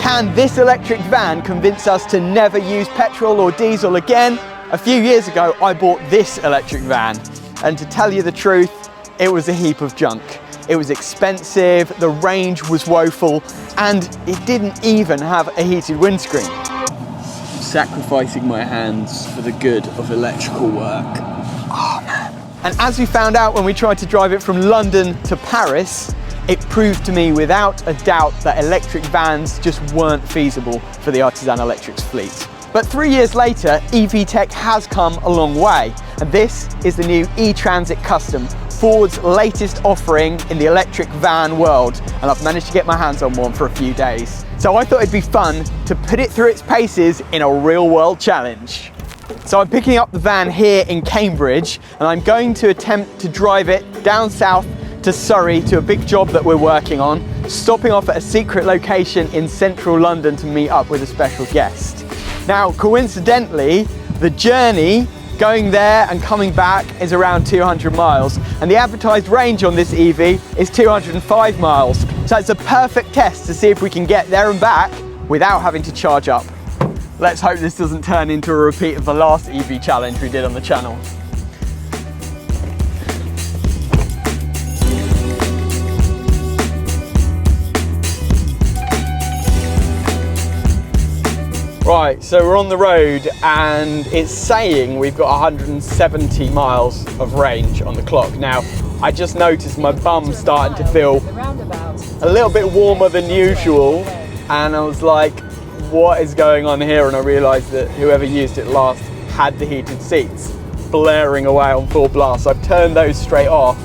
Can this electric van convince us to never use petrol or diesel again? A few years ago, I bought this electric van, and to tell you the truth, it was a heap of junk. It was expensive, the range was woeful, and it didn't even have a heated windscreen. I'm sacrificing my hands for the good of electrical work. Oh man. And as we found out when we tried to drive it from London to Paris, it proved to me without a doubt that electric vans just weren't feasible for the Artisan Electrics fleet. But 3 years later, EV tech has come a long way, and this is the new eTransit Custom, Ford's latest offering in the electric van world, and I've managed to get my hands on one for a few days. So I thought it'd be fun to put it through its paces in a real world challenge. So I'm picking up the van here in Cambridge, and I'm going to attempt to drive it down south to Surrey to a big job that we're working on, stopping off at a secret location in central London to meet up with a special guest. Now, coincidentally, the journey going there and coming back is around 200 miles, and the advertised range on this EV is 205 miles. So it's a perfect test to see if we can get there and back without having to charge up. Let's hope this doesn't turn into a repeat of the last EV challenge we did on the channel. Right, so we're on the road and it's saying we've got 170 miles of range on the clock. Now, I just noticed my bum's starting to feel a little bit warmer than usual, and I was like, what is going on here? And I realised that whoever used it last had the heated seats blaring away on full blast. So I've turned those straight off,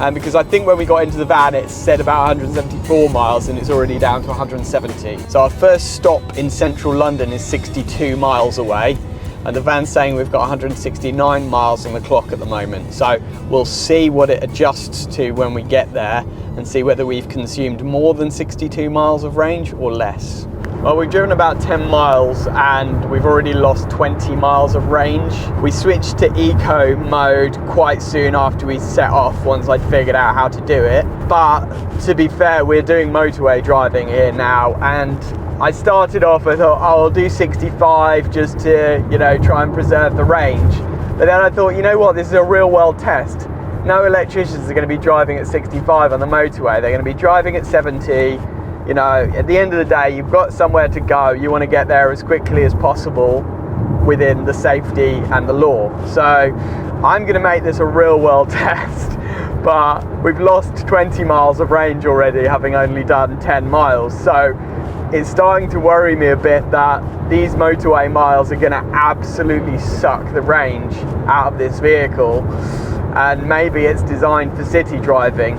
and because I think when we got into the van it said about 174 miles and it's already down to 170. So our first stop in central London is 62 miles away, and the van's saying we've got 169 miles on the clock at the moment. So we'll see what it adjusts to when we get there and see whether we've consumed more than 62 miles of range or less. Well, we've driven about 10 miles and we've already lost 20 miles of range. We switched to eco mode quite soon after we set off, once I'd figured out how to do it. But to be fair, we're doing motorway driving here now, and I started off, I thought, oh, I'll do 65 just to, you know, try and preserve the range. But then I thought, you know what, this is a real world test. No electricians are going to be driving at 65 on the motorway. They're going to be driving at 70. You know, at the end of the day, you've got somewhere to go. You want to get there as quickly as possible within the safety and the law. So I'm going to make this a real world test, but we've lost 20 miles of range already, having only done 10 miles. So it's starting to worry me a bit that these motorway miles are going to absolutely suck the range out of this vehicle, and maybe it's designed for city driving.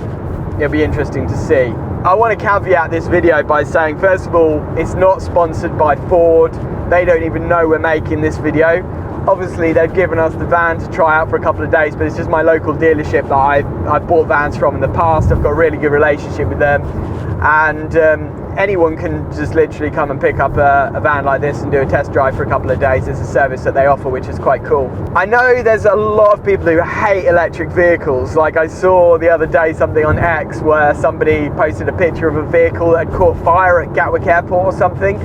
It'll be interesting to see. I want to caveat this video by saying, first of all, it's not sponsored by Ford. They don't even know we're making this video. Obviously, they've given us the van to try out for a couple of days, but it's just my local dealership that I've bought vans from in the past. I've got a really good relationship with them, and anyone can just literally come and pick up a van like this and do a test drive for a couple of days. It's a service that they offer, which is quite cool. I know there's a lot of people who hate electric vehicles. Like, I saw the other day something on X where somebody posted a picture of a vehicle that had caught fire at Gatwick Airport or something,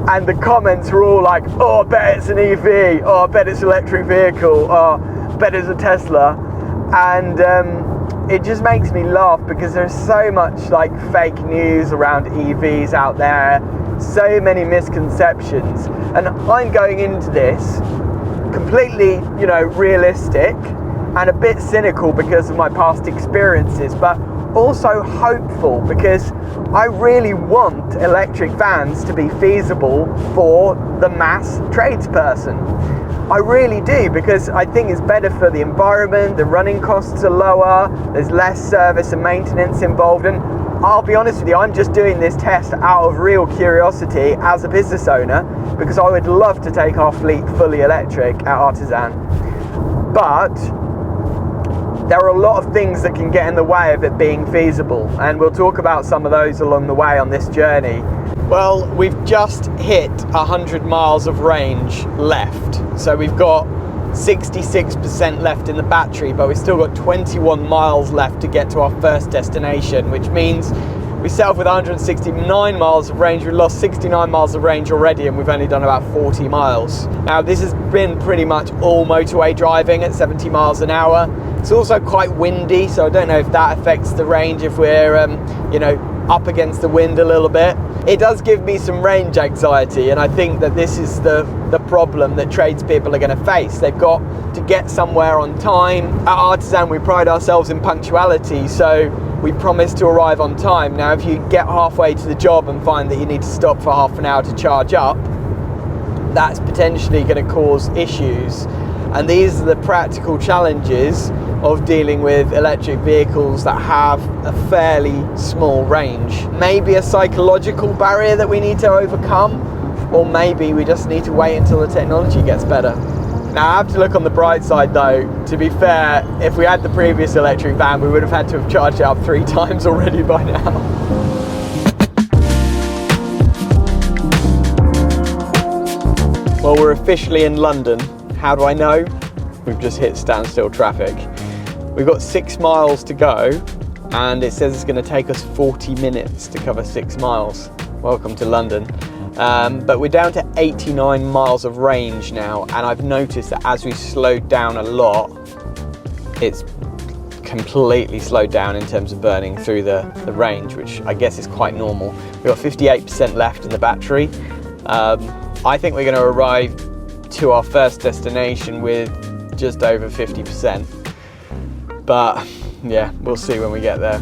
and the comments were all like, oh, I bet it's an EV, oh, I bet it's an electric vehicle, oh, I bet it's a Tesla. And it just makes me laugh, because there's so much like fake news around EVs out there, so many misconceptions, and I'm going into this completely, you know, realistic and a bit cynical because of my past experiences, but also hopeful, because I really want electric vans to be feasible for the mass tradesperson. I really do, because I think it's better for the environment, the running costs are lower, there's less service and maintenance involved, and I'll be honest with you, I'm just doing this test out of real curiosity as a business owner, because I would love to take our fleet fully electric at Artisan. But there are a lot of things that can get in the way of it being feasible, and we'll talk about some of those along the way on this journey. Well, we've just hit 100 miles of range left. So we've got 66% left in the battery, but we've still got 21 miles left to get to our first destination, which means we set off with 169 miles of range. We lost 69 miles of range already, and we've only done about 40 miles. Now, this has been pretty much all motorway driving at 70 miles an hour. It's also quite windy, so I don't know if that affects the range if we're, up against the wind a little bit. It does give me some range anxiety, and I think that this is the problem that tradespeople are going to face. They've got to get somewhere on time. At Artisan, we pride ourselves in punctuality, so we promise to arrive on time. Now, if you get halfway to the job and find that you need to stop for half an hour to charge up, that's potentially going to cause issues. And these are the practical challenges of dealing with electric vehicles that have a fairly small range. Maybe a psychological barrier that we need to overcome, or maybe we just need to wait until the technology gets better. Now, I have to look on the bright side though. To be fair, if we had the previous electric van, we would have had to have charged it up 3 times already by now. Well, we're officially in London. How do I know? We've just hit standstill traffic. We've got 6 miles to go, and it says it's going to take us 40 minutes to cover 6 miles. Welcome to London. But we're down to 89 miles of range now, and I've noticed that as we slowed down a lot, it's completely slowed down in terms of burning through the range, which I guess is quite normal. We've got 58% left in the battery. I think we're going to arrive to our first destination with just over 50%. But yeah, we'll see when we get there.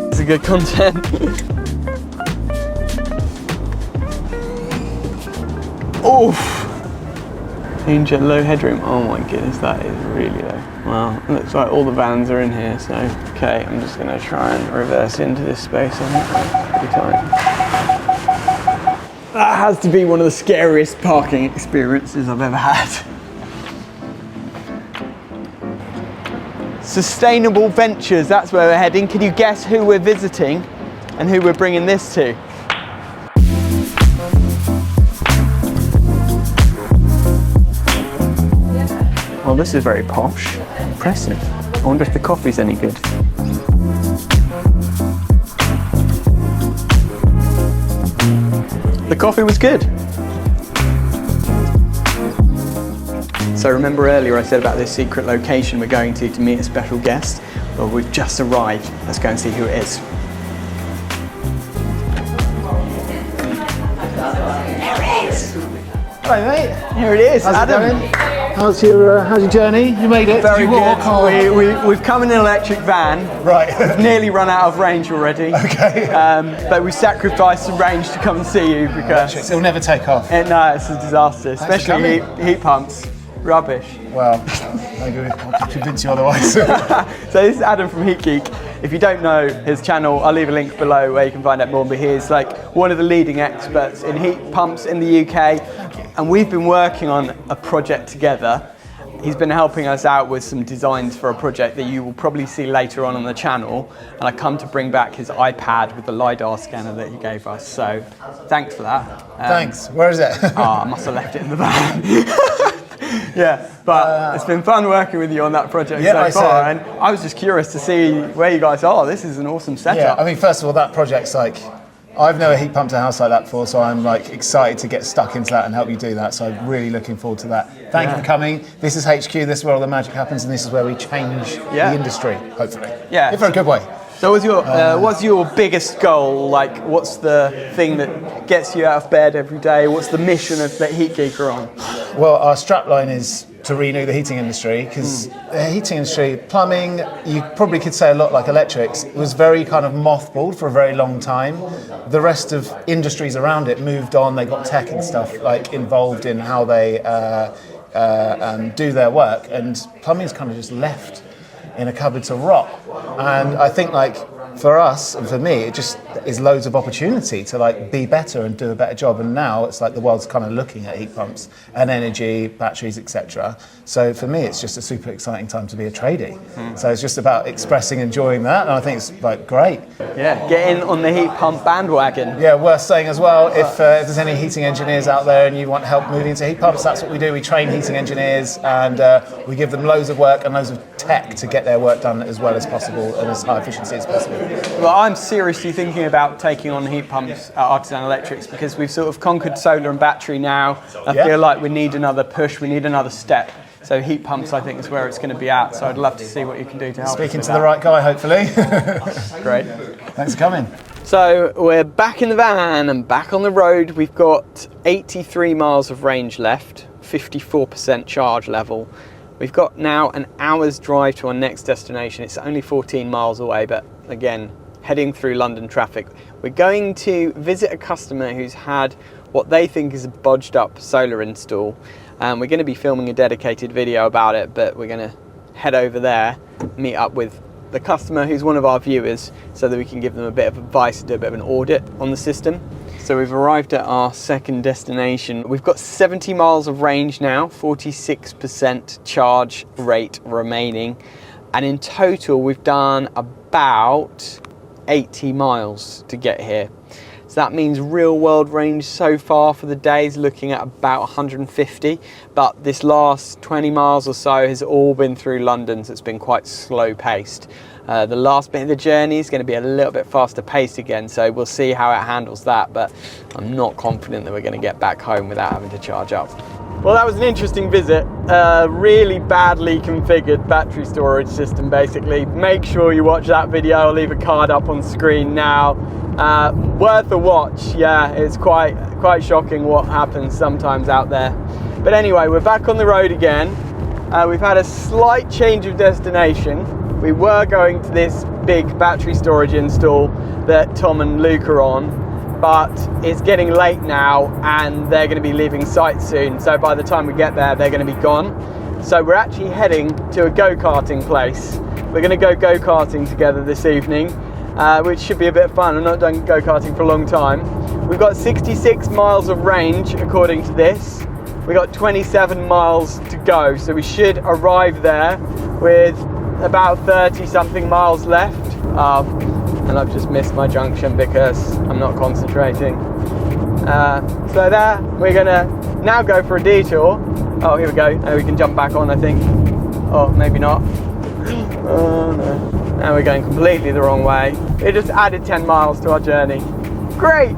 It's a good content. Oof! Danger, low headroom. Oh my goodness, that is really low. Well, it looks like all the vans are in here, so okay, I'm just gonna try and reverse into this space. I think pretty tight. That has to be one of the scariest parking experiences I've ever had. Sustainable Ventures, that's where we're heading. Can you guess who we're visiting and who we're bringing this to? Well, this is very posh. Impressive. I wonder if the coffee's any good. The coffee was good. So remember earlier I said about this secret location we're going to meet a special guest? Well, we've just arrived. Let's go and see who it is. There it is! Hello mate. Here it is, How's Adam. it going? How's your journey? You made it? Very Did you walk good. We've come in an electric van. Right. We've nearly run out of range already. Okay. But we sacrificed some range to come and see you because It'll never take off. no, it's a disaster, especially heat pumps. Rubbish. Well, maybe I'll convince you otherwise. So this is Adam from Heat Geek. If you don't know his channel, I'll leave a link below where you can find out more. But he's like one of the leading experts in heat pumps in the UK, and we've been working on a project together. He's been helping us out with some designs for a project that you will probably see later on the channel. And I come to bring back his iPad with the LiDAR scanner that he gave us. So thanks for that. Thanks. Where is it? I must have left it in the van. Yeah, but it's been fun working with you on that project so far, and I was just curious to see where you guys are. This is an awesome setup. Yeah, I mean, first of all, that project's like, I've never heat pumped a house like that before, so I'm like excited to get stuck into that and help you do that. So I'm really looking forward to that. Thank you for coming. This is HQ. This is where all the magic happens, and this is where we change the industry, hopefully. Yeah. If in a good way. So what's your biggest goal? Like, what's the thing that gets you out of bed every day? What's the mission of that Heat Geek are on? Well, our strapline is to renew the heating industry, because the heating industry, plumbing, you probably could say a lot like electrics, was very kind of mothballed for a very long time. The rest of industries around it moved on. They got tech and stuff like involved in how they do their work, and plumbing's kind of just left in a cupboard to rot. And I think like for us and for me, it just is loads of opportunity to like be better and do a better job. And now it's like the world's kind of looking at heat pumps and energy, batteries, etc. So for me, it's just a super exciting time to be a tradie. So it's just about expressing, enjoying that, and I think it's like great. Yeah, get in on the heat pump bandwagon. Yeah, worth saying as well, if there's any heating engineers out there and you want help moving into heat pumps, that's what we do. We train heating engineers and we give them loads of work and loads of tech to get their work done as well as possible and as high efficiency as possible. Well, I'm seriously thinking about taking on heat pumps at Artisan Electrics because we've sort of conquered solar and battery now. I feel like we need another push, we need another step. So heat pumps, I think, is where it's going to be at. So I'd love to see what you can do to help. Speaking to the right guy, hopefully. Great. Thanks for coming. So we're back in the van and back on the road. We've got 83 miles of range left, 54% charge level. We've got now an hour's drive to our next destination. It's only 14 miles away, but again, heading through London traffic. We're going to visit a customer who's had what they think is a bodged up solar install. We're going to be filming a dedicated video about it, but we're going to head over there, meet up with the customer who's one of our viewers so that we can give them a bit of advice and do a bit of an audit on the system. So we've arrived at our second destination. We've got 70 miles of range now, 46% charge rate remaining. And in total, we've done about 80 miles to get here. So that means real world range so far for the day is looking at about 150. But this last 20 miles or so has all been through London, so it's been quite slow paced. The last bit of the journey is going to be a little bit faster paced again, so we'll see how it handles that, but I'm not confident that we're going to get back home without having to charge up. Well, that was an interesting visit. Really badly configured battery storage system, basically. Make sure you watch that video. I'll leave a card up on screen now. Worth a watch. Yeah, it's quite shocking what happens sometimes out there. But anyway, we're back on the road again. We've had a slight change of destination. We were going to this big battery storage install that Tom and Luke are on, but it's getting late now and they're going to be leaving site soon. So by the time we get there, they're going to be gone. So we're actually heading to a go-karting place. We're going to go go-karting together this evening, which should be a bit of fun. I've not done go-karting for a long time. We've got 66 miles of range according to this. We've got 27 miles to go, so we should arrive there with about 30 something miles left. And I've just missed my junction because I'm not concentrating. So there, we're gonna now go for a detour. Oh, here we go. Now we can jump back on, I think. Oh, maybe not. Oh no. Now we're going completely the wrong way. It just added 10 miles to our journey. Great!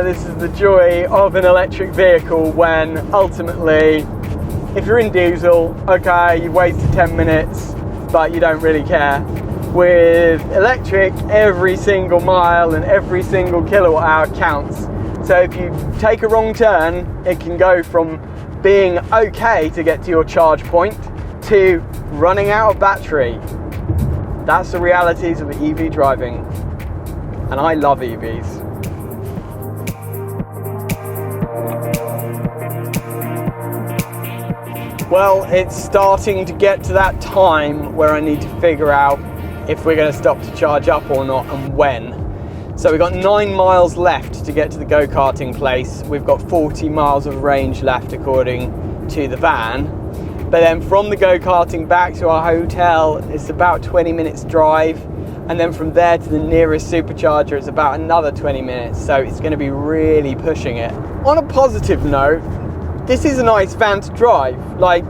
This is the joy of an electric vehicle when ultimately, if you're in diesel, okay, you've wasted 10 minutes, but you don't really care. With electric, every single mile and every single kilowatt hour counts. So if you take a wrong turn, it can go from being okay to get to your charge point to running out of battery. That's the realities of EV driving. And I love EVs. Well, it's starting to get to that time where I need to figure out if we're going to stop to charge up or not and when. So we've got 9 miles left to get to the go-karting place. We've got 40 miles of range left according to the van. But then from the go-karting back to our hotel, it's about 20 minutes drive. And then from there to the nearest supercharger, it's about another 20 minutes. So it's going to be really pushing it. On a positive note, this is a nice van to drive. Like,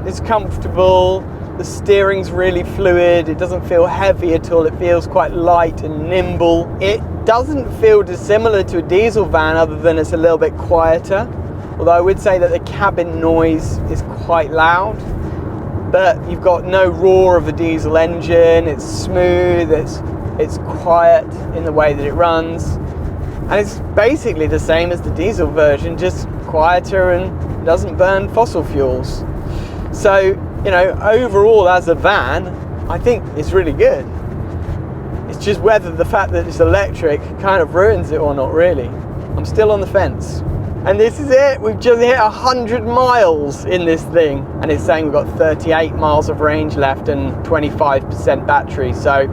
it's comfortable, the steering's really fluid, it doesn't feel heavy at all, it feels quite light and nimble. It doesn't feel dissimilar to a diesel van other than it's a little bit quieter. Although I would say that the cabin noise is quite loud. But you've got no roar of a diesel engine, it's smooth, it's quiet in the way that it runs. And it's basically the same as the diesel version, just quieter and doesn't burn fossil fuels. So, you know, overall as a van, I think it's really good. It's just whether the fact that it's electric kind of ruins it or not really. I'm still on the fence. And this is it. We've just hit 100 miles in this thing. And it's saying we've got 38 miles of range left and 25% battery. So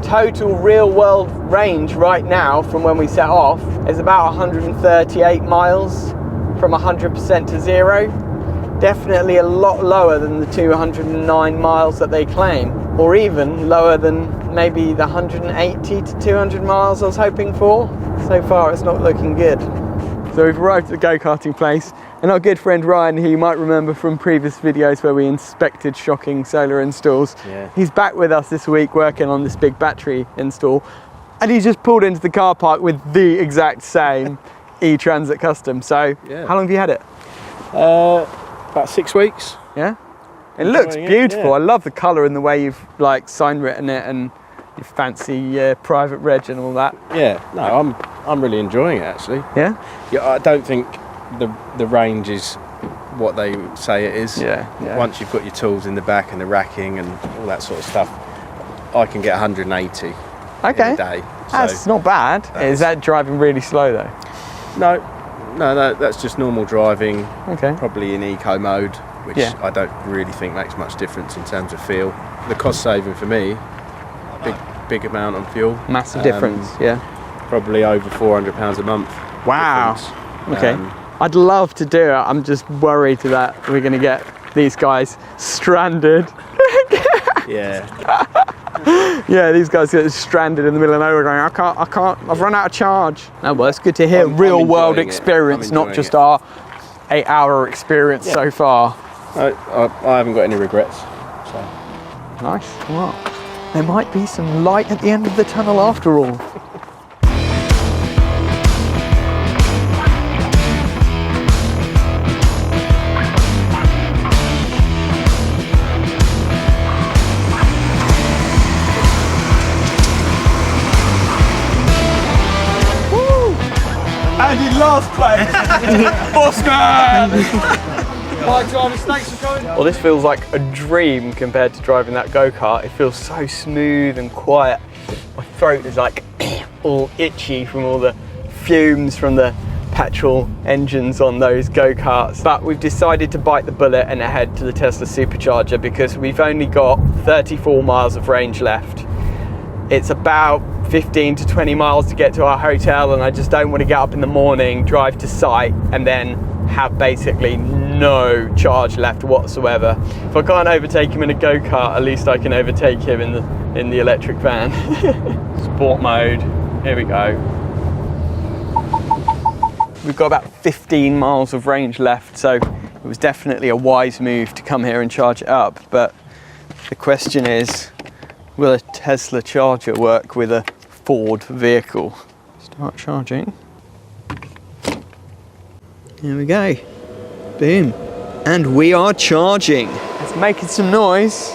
total real world range right now from when we set off is about 138 miles from 100% to 0. Definitely a lot lower than the 209 miles that they claim, or even lower than maybe the 180 to 200 miles I was hoping for. So far it's not looking good. So we've arrived at the go-karting place, and our good friend Ryan, who you might remember from previous videos where we inspected shocking solar installs, he's back with us this week working on this big battery install, and he just pulled into the car park with the exact same eTransit Custom. So how long have you had it? About 6 weeks. Yeah? It looks beautiful. I love the colour and the way you've like sign written it and your fancy private reg and all that. Yeah, no, I'm really enjoying it actually. Yeah? Yeah, I don't think the range is what they say it is. Yeah. Once you've got your tools in the back and the racking and all that sort of stuff, I can get 180 in a day. That's not bad. Is that driving really slow though? No, that's just normal driving. Okay. Probably in eco mode, which I don't really think makes much difference in terms of feel. The cost saving for me, big amount on fuel. Massive difference, yeah. Probably over £400 a month. Wow. Difference. Okay. I'd love to do it. I'm just worried that we're going to get these guys stranded. Yeah, these guys get stranded in the middle of nowhere going, I can't, I've run out of charge. Oh, well, it's good to hear real world experience, not just our 8-hour experience so far. I haven't got any regrets. So. Nice. Well, there might be some light at the end of the tunnel after all. And in last place, Bossman! Bye, drivers, thanks for coming. Well, this feels like a dream compared to driving that go-kart. It feels so smooth and quiet. My throat is like all itchy from all the fumes from the petrol engines on those go-karts. But we've decided to bite the bullet and head to the Tesla Supercharger because we've only got 34 miles of range left. It's about 15 to 20 miles to get to our hotel, and I just don't want to get up in the morning, drive to site, and then have basically no charge left whatsoever. If I can't overtake him in a go-kart, at least I can overtake him in the electric van. Sport mode, here we go. We've got about 15 miles of range left, so it was definitely a wise move to come here and charge it up. But the question is, will a Tesla charger work with a Ford vehicle? Start charging. Here we go. Boom. And we are charging. It's making some noise.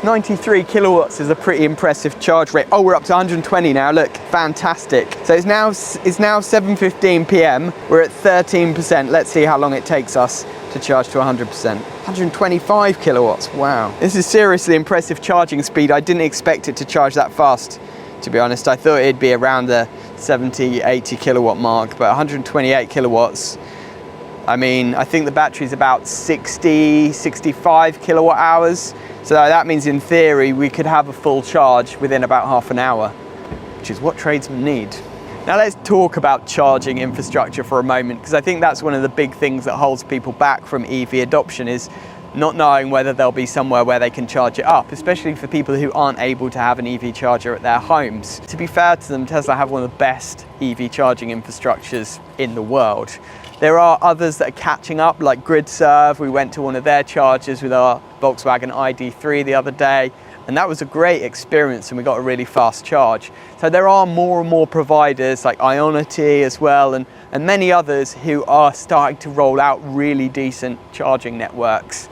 93 kilowatts is a pretty impressive charge rate. Oh, we're up to 120 now, look, fantastic. So it's now 7:15 p.m. We're at 13%. Let's see how long it takes us to charge to 100%. 125 kilowatts, wow. This is seriously impressive charging speed. I didn't expect it to charge that fast, to be honest. I thought it'd be around the 70, 80 kilowatt mark, but 128 kilowatts. I mean, I think the battery's about 60, 65 kilowatt hours. So that means in theory, we could have a full charge within about half an hour, which is what tradesmen need. Now let's talk about charging infrastructure for a moment, because I think that's one of the big things that holds people back from EV adoption is not knowing whether there'll be somewhere where they can charge it up, especially for people who aren't able to have an EV charger at their homes. To be fair to them, Tesla have one of the best EV charging infrastructures in the world. There are others that are catching up, like GridServe. We went to one of their chargers with our Volkswagen ID3 the other day, and that was a great experience, and we got a really fast charge. So there are more and more providers like Ionity as well, and many others who are starting to roll out really decent charging networks.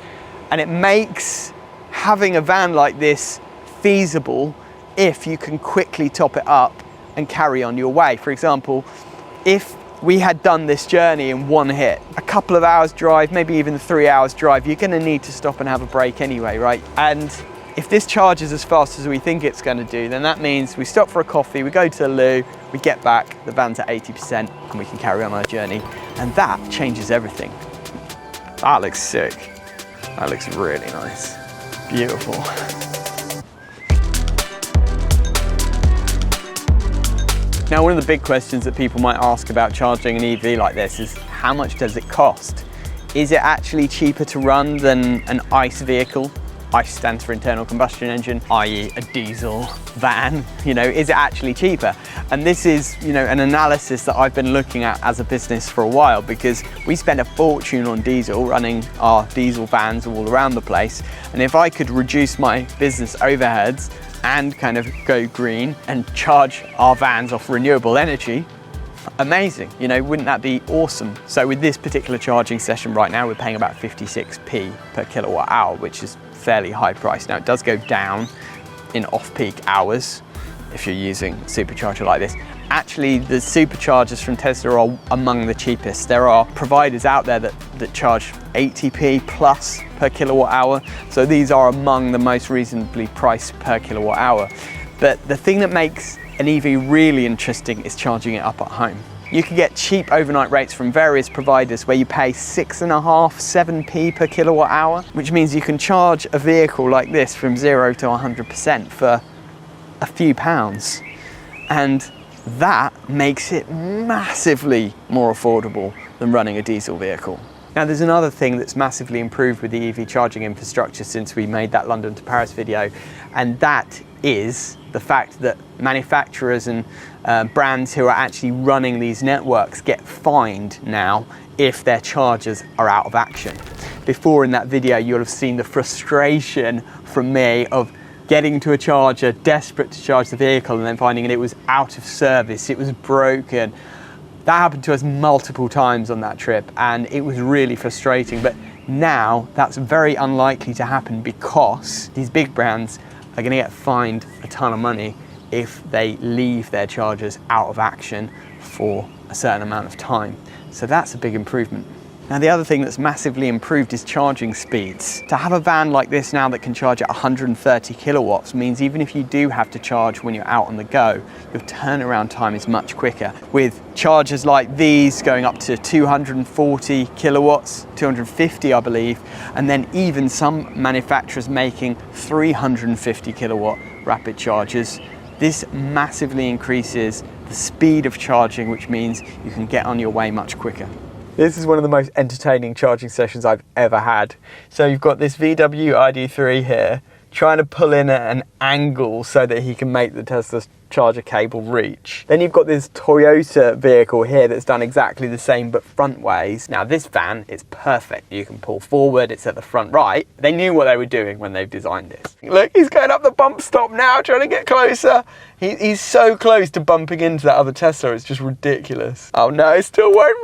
And it makes having a van like this feasible if you can quickly top it up and carry on your way. For example, if we had done this journey in one hit, a couple of hours drive, maybe even 3 hours drive, you're gonna need to stop and have a break anyway, right? And if this charges as fast as we think it's gonna do, then that means we stop for a coffee, we go to the loo, we get back, the van's at 80%, and we can carry on our journey. And that changes everything. That looks sick. That looks really nice. Beautiful. Now, one of the big questions that people might ask about charging an EV like this is, how much does it cost? Is it actually cheaper to run than an ICE vehicle? ICE stands for internal combustion engine, i.e. a diesel van. You know, is it actually cheaper? And this is, you know, an analysis that I've been looking at as a business for a while, because we spend a fortune on diesel, running our diesel vans all around the place. And if I could reduce my business overheads and kind of go green and charge our vans off renewable energy, amazing, you know, wouldn't that be awesome? So with this particular charging session right now, we're paying about 56p per kilowatt hour, which is fairly high price. Now, it does go down in off-peak hours if you're using a supercharger like this. Actually, the superchargers from Tesla are among the cheapest. There are providers out there that charge 80p plus per kilowatt hour. So these are among the most reasonably priced per kilowatt hour. But the thing that makes an EV really interesting is charging it up at home. You can get cheap overnight rates from various providers where you pay 6.5, 7p per kilowatt hour, which means you can charge a vehicle like this from 0 to 100% for a few pounds. And that makes it massively more affordable than running a diesel vehicle. Now, there's another thing that's massively improved with the EV charging infrastructure since we made that London to Paris video, and that is the fact that manufacturers and brands who are actually running these networks get fined now if their chargers are out of action. Before in that video, you'll have seen the frustration from me of getting to a charger, desperate to charge the vehicle, and then finding that it was out of service, it was broken. That happened to us multiple times on that trip, and it was really frustrating. But now that's very unlikely to happen, because these big brands are going to get fined a ton of money if they leave their chargers out of action for a certain amount of time. So that's a big improvement. Now, the other thing that's massively improved is charging speeds. To have a van like this now that can charge at 130 kilowatts means even if you do have to charge when you're out on the go, your turnaround time is much quicker. With chargers like these going up to 240 kilowatts, 250 I believe, and then even some manufacturers making 350 kilowatt rapid chargers. This massively increases the speed of charging, which means you can get on your way much quicker. This is one of the most entertaining charging sessions I've ever had. So you've got this VW ID3 here, trying to pull in at an angle so that he can make the Tesla charger cable reach. Then you've got this Toyota vehicle here that's done exactly the same but front ways. Now this van is perfect. You can pull forward, it's at the front right. They knew what they were doing when they designed this. Look, he's going up the bump stop now, trying to get closer. He's so close to bumping into that other Tesla, it's just ridiculous. Oh no, it still won't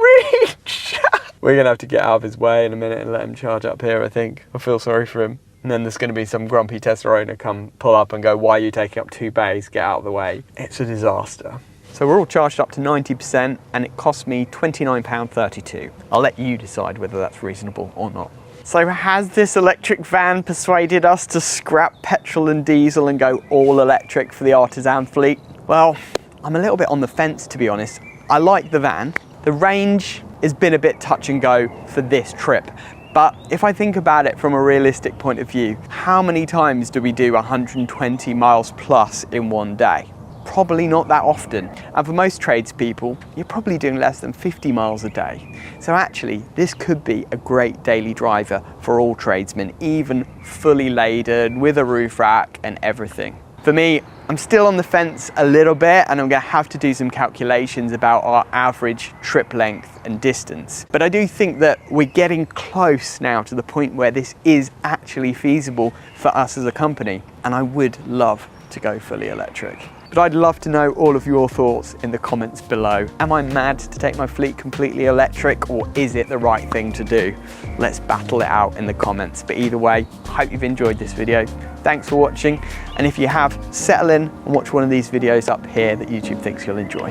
reach. We're gonna have to get out of his way in a minute and let him charge up here, I think. I feel sorry for him. And then there's going to be some grumpy Tesla owner come pull up and go, why are you taking up 2 bays? Get out of the way. It's a disaster. So we're all charged up to 90% and it cost me £29.32. I'll let you decide whether that's reasonable or not. So has this electric van persuaded us to scrap petrol and diesel and go all electric for the Artisan fleet? Well, I'm a little bit on the fence, to be honest. I like the van. The range has been a bit touch and go for this trip. But if I think about it from a realistic point of view, how many times do we do 120 miles plus in one day? Probably not that often. And for most tradespeople, you're probably doing less than 50 miles a day. So actually, this could be a great daily driver for all tradesmen, even fully laden with a roof rack and everything. For me, I'm still on the fence a little bit, and I'm going to have to do some calculations about our average trip length and distance. But I do think that we're getting close now to the point where this is actually feasible for us as a company, and I would love to go fully electric. But I'd love to know all of your thoughts in the comments below. Am I mad to take my fleet completely electric, or is it the right thing to do? Let's battle it out in the comments. But either way, I hope you've enjoyed this video. Thanks for watching. And if you have, settle in and watch one of these videos up here that YouTube thinks you'll enjoy.